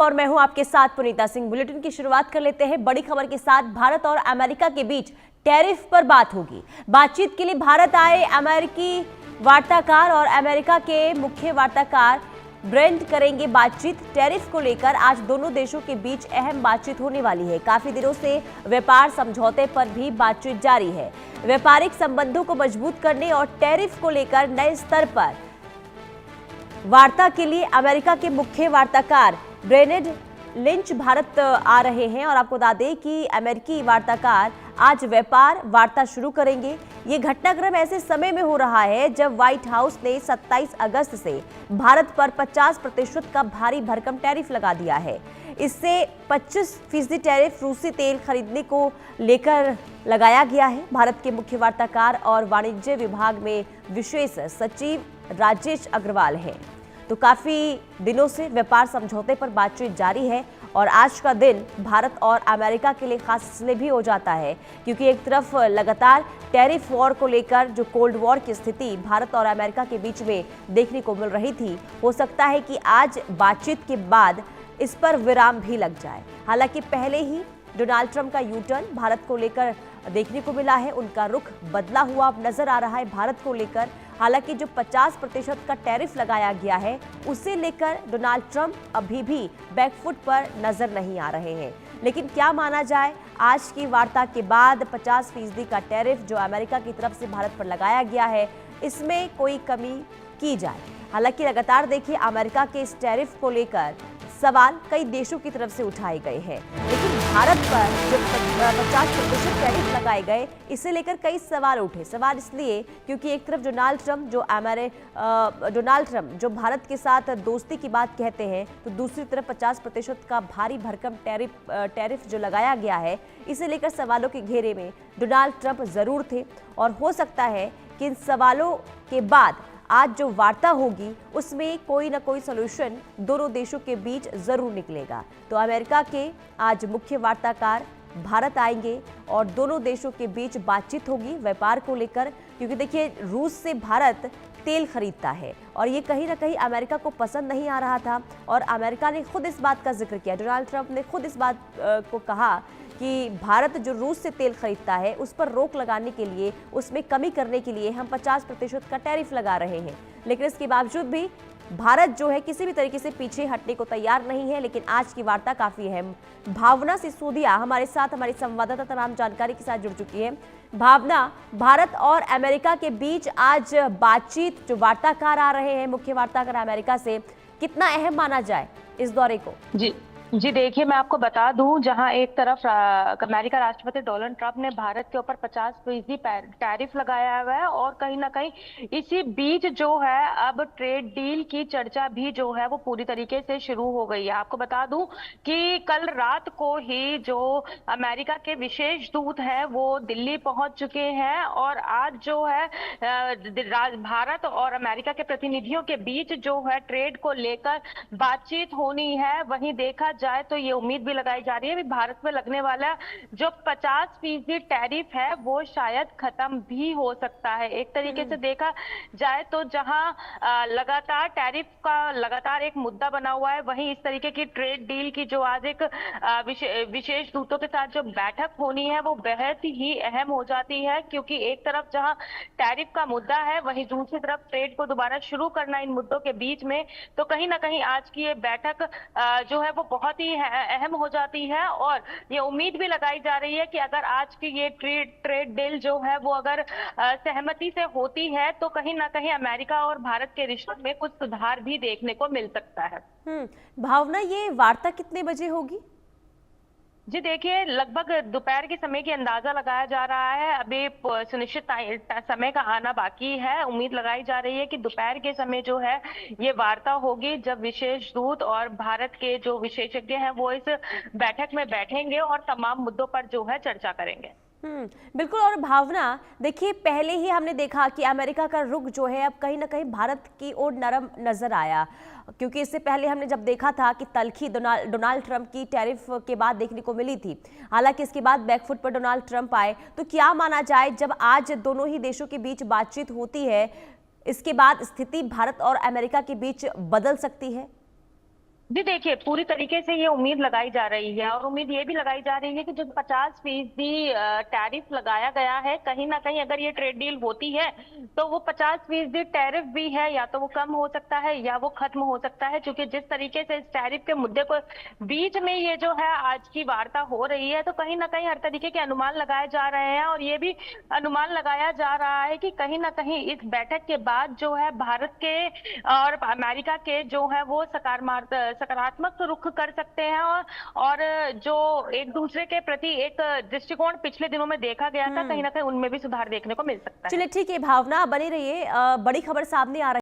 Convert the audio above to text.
और मैं हूं आपके साथ पुनीता सिंह। बुलेटिन की शुरुआत कर लेते हैं बड़ी खबर के साथ। भारत और अमेरिका के बीच टैरिफ पर बात होगी। बातचीत के लिए भारत आए अमेरिकी वार्ताकार और अमेरिका के मुख्य वार्ताकार ब्रेंट करेंगे बातचीत। टैरिफ को लेकर आज दोनों देशों के बीच अहम बातचीत होने वाली है। काफी दिनों से व्यापार समझौते पर भी बातचीत जारी है। व्यापारिक संबंधों को मजबूत करने और टैरिफ को लेकर नए स्तर पर वार्ता के लिए अमेरिका के मुख्य वार्ताकार ब्रेनेड लिंच भारत आ रहे हैं। और आपको बता दें कि अमेरिकी वार्ताकार आज व्यापार वार्ता शुरू करेंगे। ये घटनाक्रम ऐसे समय में हो रहा है जब व्हाइट हाउस ने 27 अगस्त से भारत पर 50% का भारी भरकम टैरिफ लगा दिया है। इससे 25% टैरिफ रूसी तेल खरीदने को लेकर लगाया गया है। भारत के मुख्य वार्ताकार और वाणिज्य विभाग में विशेष सचिव राजेश अग्रवाल हैं। तो काफी दिनों से व्यापार समझौते पर बातचीत जारी है और आज का दिन भारत और अमेरिका के लिए खास इसलिए भी हो जाता है क्योंकि एक तरफ लगातार टैरिफ वॉर को लेकर जो कोल्ड वॉर की स्थिति भारत और अमेरिका के बीच में देखने को मिल रही थी, हो सकता है कि आज बातचीत के बाद इस पर विराम भी लग जाए। हालांकि पहले ही डोनाल्ड ट्रंप का यू टर्न भारत को लेकर देखने को मिला है। उनका रुख बदला हुआ नजर आ रहा है भारत को लेकर। हालांकि जो 50% का टैरिफ लगाया गया है उसे लेकर डोनाल्ड ट्रंप अभी भी बैकफुट पर नजर नहीं आ रहे हैं। लेकिन क्या माना जाए, आज की वार्ता के बाद 50% का टैरिफ जो अमेरिका की तरफ से भारत पर लगाया गया है, इसमें कोई कमी की जाए। हालांकि लगातार देखिए अमेरिका के इस टैरिफ को लेकर सवाल कई देशों की तरफ से उठाए गए हैं, लेकिन भारत पर जो 50% टैरिफ लगाए गए इसे लेकर कई सवाल उठे। सवाल इसलिए क्योंकि एक तरफ डोनाल्ड ट्रंप जो भारत के साथ दोस्ती की बात कहते हैं, तो दूसरी तरफ 50% का भारी भरकम टैरिफ जो लगाया गया है, इसे लेकर सवालों के घेरे में डोनाल्ड ट्रंप जरूर थे। और हो सकता है कि इन सवालों के बाद आज जो वार्ता होगी उसमें कोई ना कोई सलूशन दोनों देशों के बीच जरूर निकलेगा। तो अमेरिका के आज मुख्य वार्ताकार भारत आएंगे और दोनों देशों के बीच बातचीत होगी व्यापार को लेकर, क्योंकि देखिए रूस से भारत तेल खरीदता है और ये कहीं ना कहीं अमेरिका को पसंद नहीं आ रहा था। और अमेरिका ने खुद इस बात का जिक्र किया, डोनाल्ड ट्रंप ने खुद इस बात को कहा कि भारत जो रूस से तेल खरीदता है उस पर रोक लगाने के लिए, उसमें कमी करने के लिए हम 50% का टैरिफ लगा रहे हैं। लेकिन इसके बावजूद भी भारत जो है किसी भी तरीके से पीछे हटने को तैयार नहीं है। लेकिन आज की वार्ता काफी अहम। भावना सिसोदिया हमारे साथ, हमारी संवाददाता तमाम जानकारी के साथ जुड़ चुकी है। भावना, भारत और अमेरिका के बीच आज बातचीत, जो वार्ताकार आ रहे हैं मुख्य वार्ताकार अमेरिका से, कितना अहम माना जाए इस दौरे को? जी देखिए, मैं आपको बता दूं, जहां एक तरफ अमेरिका राष्ट्रपति डोनाल्ड ट्रंप ने भारत के ऊपर 50% टैरिफ लगाया हुआ है और कहीं ना कहीं इसी बीच जो है अब ट्रेड डील की चर्चा भी जो है वो पूरी तरीके से शुरू हो गई है। आपको बता दूं कि कल रात को ही जो अमेरिका के विशेष दूत है वो दिल्ली पहुंच चुके हैं और आज जो है भारत और अमेरिका के प्रतिनिधियों के बीच जो है ट्रेड को लेकर बातचीत होनी है। वहीं देखा जाए तो ये उम्मीद भी लगाई जा रही है कि भारत में लगने वाला जो 50% टैरिफ है वो शायद खत्म भी हो सकता है। एक तरीके से देखा जाए तो जहां लगातार टैरिफ का लगातार एक मुद्दा बना हुआ है, वहीं इस तरीके की ट्रेड डील की जो आज एक विशेष दूतों के साथ जो बैठक होनी है वो बेहद ही अहम हो जाती है, क्योंकि एक तरफ जहां टैरिफ का मुद्दा है वहीं दूसरी तरफ ट्रेड को दोबारा शुरू करना इन मुद्दों के बीच में। तो कहीं ना कहीं आज की ये बैठक जो है वो बहुत ही अहम हो जाती है और ये उम्मीद भी लगाई जा रही है कि अगर आज की ये ट्रेड डील जो है वो अगर सहमति से होती है तो कहीं ना कहीं अमेरिका और भारत के रिश्तों में कुछ सुधार भी देखने को मिल सकता है। भावना, ये वार्ता कितने बजे होगी? जी देखिए, लगभग दोपहर के समय की अंदाजा लगाया जा रहा है। अभी सुनिश्चित समय का आना बाकी है। उम्मीद लगाई जा रही है कि दोपहर के समय जो है ये वार्ता होगी, जब विशेष दूत और भारत के जो विशेषज्ञ हैं वो इस बैठक में बैठेंगे और तमाम मुद्दों पर जो है चर्चा करेंगे। बिल्कुल। और भावना, देखिए पहले ही हमने देखा कि अमेरिका का रुख जो है अब कहीं ना कहीं भारत की ओर नरम नजर आया, क्योंकि इससे पहले हमने जब देखा था कि तल्खी डोनाल्ड ट्रंप की टैरिफ के बाद देखने को मिली थी। हालांकि इसके बाद बैकफुट पर डोनाल्ड ट्रंप आए। तो क्या माना जाए, जब आज दोनों ही देशों के बीच बातचीत होती है, इसके बाद स्थिति भारत और अमेरिका के बीच बदल सकती है? जी देखिए, पूरी तरीके से ये उम्मीद लगाई जा रही है और उम्मीद ये भी लगाई जा रही है कि जो 50% टैरिफ लगाया गया है, कहीं ना कहीं अगर ये ट्रेड डील होती है तो वो 50% टैरिफ भी है, या तो वो कम हो सकता है या वो खत्म हो सकता है। क्योंकि जिस तरीके से इस टैरिफ के मुद्दे को बीच में ये जो है आज की वार्ता हो रही है, तो कहीं ना कहीं हर तरीके के अनुमान लगाए जा रहे हैं और ये भी अनुमान लगाया जा रहा है कि कहीं ना कहीं इस बैठक के बाद जो है भारत के और अमेरिका के जो है वो सकारात्मक रुख कर सकते हैं, और जो एक दूसरे के प्रति एक दृष्टिकोण पिछले दिनों में देखा गया था, कहीं ना कहीं उनमें भी सुधार देखने को मिल सकता है। चलिए ठीक है भावना, बनी रहिए, बड़ी खबर सामने आ रही